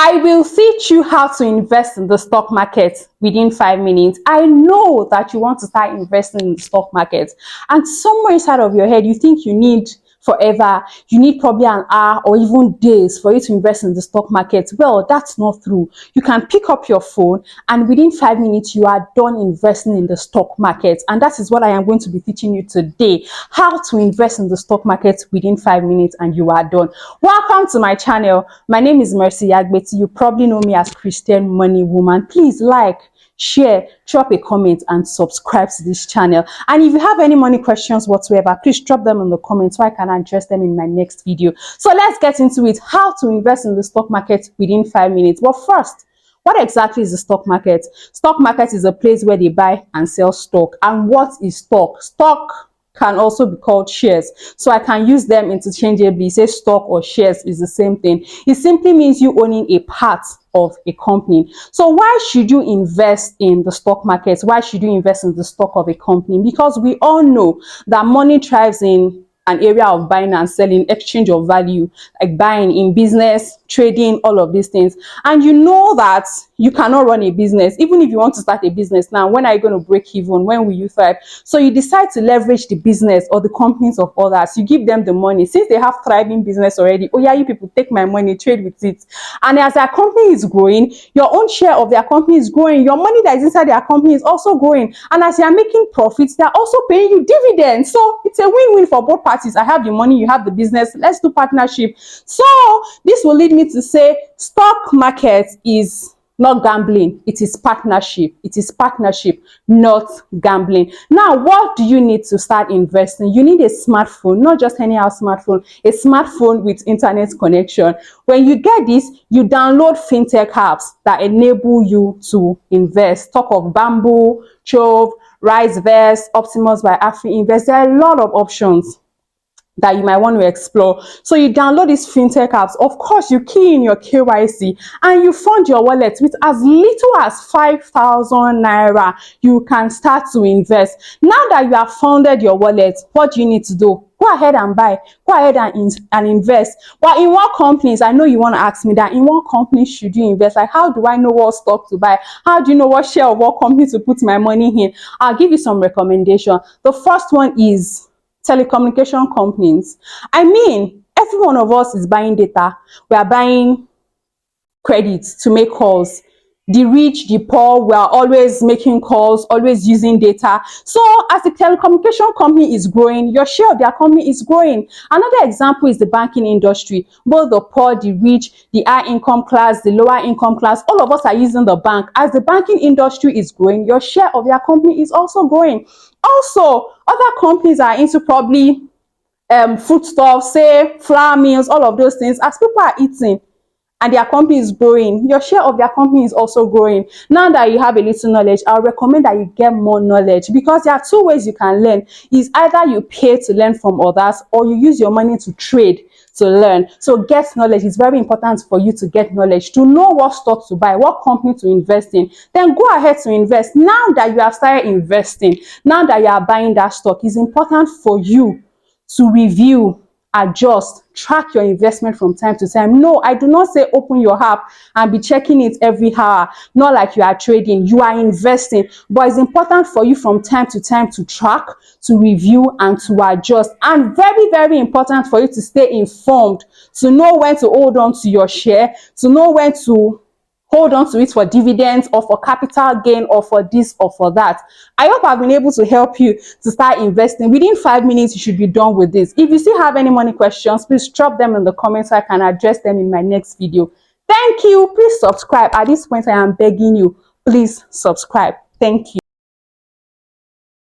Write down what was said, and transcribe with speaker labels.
Speaker 1: I will teach you how to invest in the stock market within 5 minutes. I know that you want to start investing in the stock market, and somewhere inside of your head, you think you need forever, you need probably an hour or even days for you to invest in the stock market. Well, that's not true. You can pick up your phone and within 5 minutes, you are done investing in the stock market. And that is what I am going to be teaching you today, how to invest in the stock market within 5 minutes and you are done. Welcome to my channel. My name is Mercy Yagbeti. You probably know me as Christian Money Woman. Please like, share, drop a comment and subscribe to this channel. And if you have any money questions whatsoever, please drop them in the comments so I can address them in my next video. So let's get into it. How to invest in the stock market within 5 minutes. But first, what exactly is the stock market? Stock market is a place where they buy and sell stock. And what is stock? Stock can also be called shares, so I can use them interchangeably. Say stock or shares is the same thing. It simply means you owning a part of a company. So why should you invest in the stock market? Why should you invest in the stock of a company? Because we all know that money thrives in an area of buying and selling, exchange of value, like buying in business, trading, all of these things. And you know that you cannot run a business. Even if you want to start a business now, when are you going to break even? When will you thrive? So you decide to leverage the business or the companies of others. You give them the money. Since they have thriving business already, oh yeah, you people take my money, trade with it. And as their company is growing, your own share of their company is growing. Your money that is inside their company is also growing. And as you are making profits, they are also paying you dividends. So it's a win-win for both parties. I have the money, you have the business. Let's do partnership. So this will lead me to say stock market is not gambling. It is partnership. It is partnership, not gambling. Now, what do you need to start investing? You need a smartphone, not just anyhow smartphone, a smartphone with internet connection. When you get this, you download fintech apps that enable you to invest. Talk of Bamboo, Chove, RiseVest, Optimus by AfriInvest. There are a lot of options that you might want to explore. So you download these fintech apps. Of course, you key in your KYC and you fund your wallet with as little as 5,000 naira. You can start to invest. Now that you have funded your wallet, what do you need to do? Go ahead and buy. Go ahead and invest. But in what companies? I know you want to ask me that. In what companies should you invest? Like, how do I know what stock to buy? How do you know what share of what company to put my money in? I'll give you some recommendation. The first one is telecommunication companies. I mean, every one of us is buying data. We are buying credits to make calls. The rich, the poor, we are always making calls, always using data. So as the telecommunication company is growing, your share of their company is growing. Another example is the banking industry. Both the poor, the rich, the high income class, the lower income class, all of us are using the bank. As the banking industry is growing, your share of their company is also growing. Also, other companies are into probably foodstuffs, say flour mills, all of those things. As people are eating and their company is growing, your share of their company is also growing. Now that you have a little knowledge, I recommend that you get more knowledge, because there are two ways you can learn. Is either you pay to learn from others or you use your money to trade to learn. So get knowledge. It's very important for you to get knowledge, to know what stock to buy, what company to invest in. Then go ahead to invest. Now that you have started investing, now that you are buying that stock, it's important for you to review, adjust, track your investment from time to time. No, I do not say open your app and be checking it every hour. Not like you are trading, you are investing. But it's important for you from time to time to track, to review, and to adjust. And very, very important for you to stay informed, to know when to hold on to your share, to know when to hold on to it for dividends or for capital gain or for this or for that. I hope I've been able to help you to start investing. Within 5 minutes, you should be done with this. If you still have any money questions, please drop them in the comments so I can address them in my next video. Thank you. Please subscribe. At this point, I am begging you, please subscribe. Thank you.